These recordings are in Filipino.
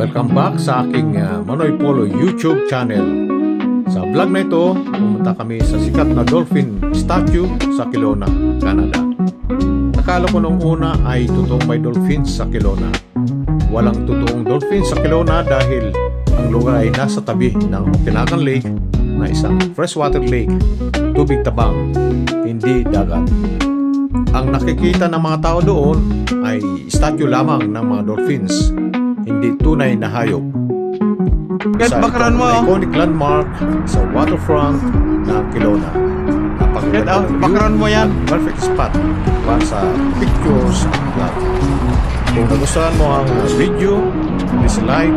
Welcome back sa aking Manoy Polo YouTube channel. Sa vlog na ito, pumunta kami sa sikat na dolphin statue sa Kelowna, Canada. Nakala ko nung una ay totoong may dolphins sa Kelowna. Walang totoong dolphins sa Kelowna dahil ang lugar ay nasa tabi ng Okanagan Lake na isang freshwater lake, tubig tabang, hindi dagat. Ang nakikita ng mga tao doon ay statue lamang ng mga dolphins, hindi tunay na hayop. Kahit bakaran mo, iconic landmark sa waterfront ng Kelowna. Napakaganda ng bakaran mo yan. Perfect spot para sa pictures at vlog. Kung nagustuhan mo ang video, please like,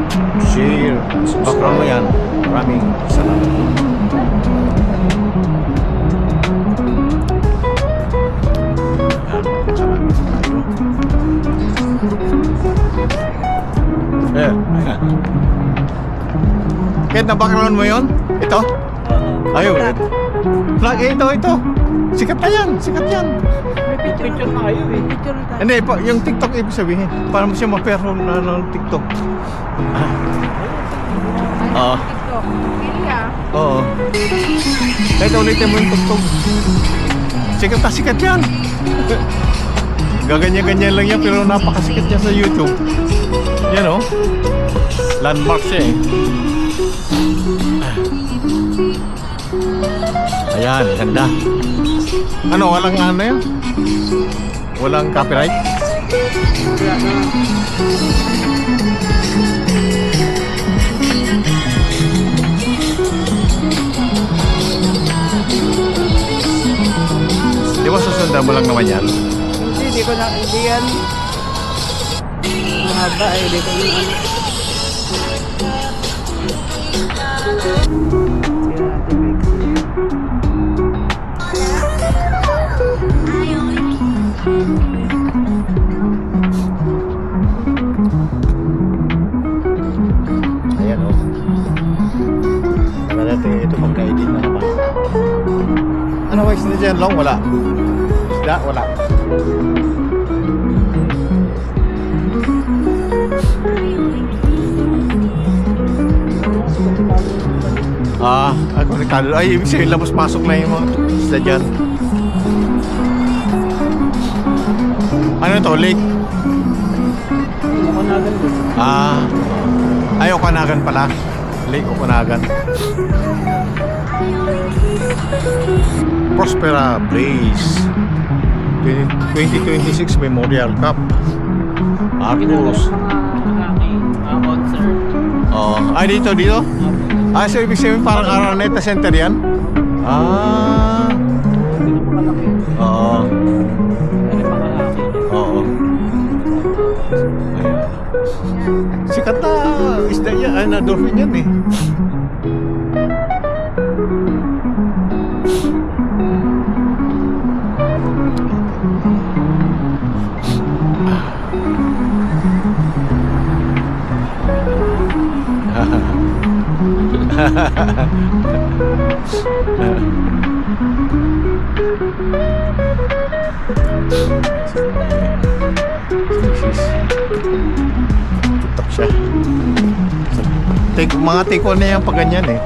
share, and subscribe. Bakaran mo yan. Maraming salamat. Kahit nabakaran mo yun? Ito? Ayun. Flag, ito. Sikat na yan, sikat yan. May picture na kayo eh. Picture na tayo. Hindi, yung TikTok ibig sabihin. Para mo siya ma-perform na ng TikTok. Oo. TikTok. Pili ah. Oo. Kahit ulitin mo yung TikTok. Sikat yan. Gaganyan-ganyan lang yan pero napakasikat niya sa YouTube. Yan o. Landmark siya eh. Ayan, ganda. Ano, walang ano yan? Walang copyright? Di ba susundan mo lang naman yan? Hindi ko na, hindi yan. Mahaba eh, hindi ko yung ano. Ayan o. Saka natin ito pagka-edit na naman. Ano ba isda dyan long? Wala. Isda? Wala. Konektado. Ay, ibig sabihin labas-pasok na yung mga isda dyan. Ano to? Lake? Okanagan ko. Ay, Okanagan pala. Lake Okanagan. Prospera Blaze 2026 Memorial Cup Arcos. Mga concert. Ay, dito? So ibig sabihin parang Araneta Center yan? Malaki. Oo. Ano yung mga laki? Oo. Ayan. Sikat na isda yan. Ay, na dolphin yan eh. Tutok siya. Mga take on na yan pag ganyan eh.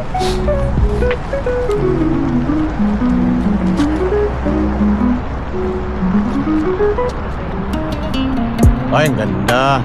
Ay, ang ganda.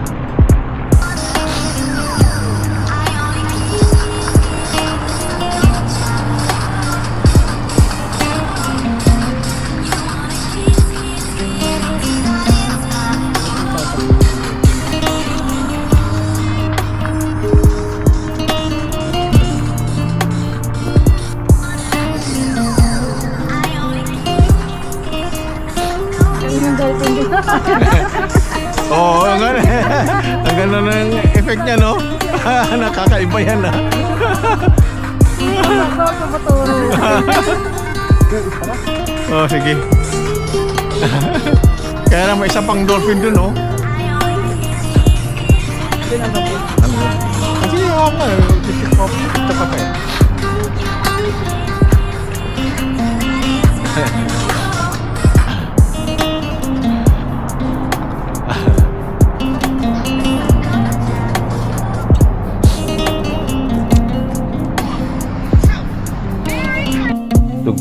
Oo, ang ganda ng effect niya, no? Nakakaiba yan, ha? Oh, sige. Kaya lang may isa pang dolphin dun, no? Kasi ako nga, ito pa pa eh.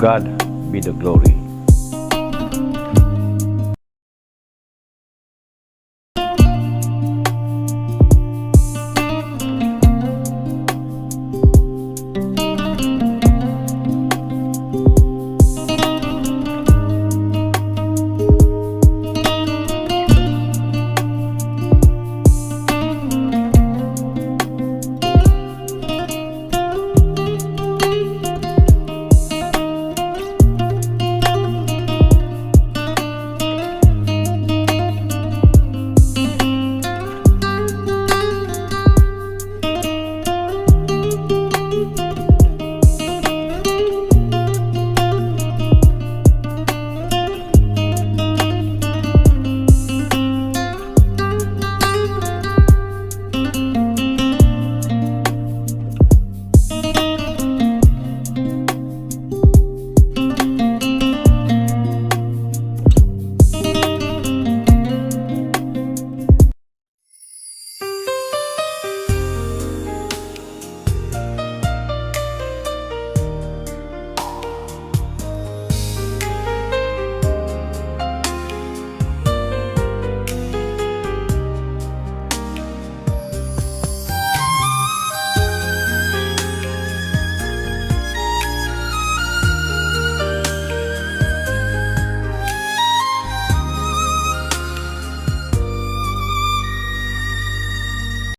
God be the glory.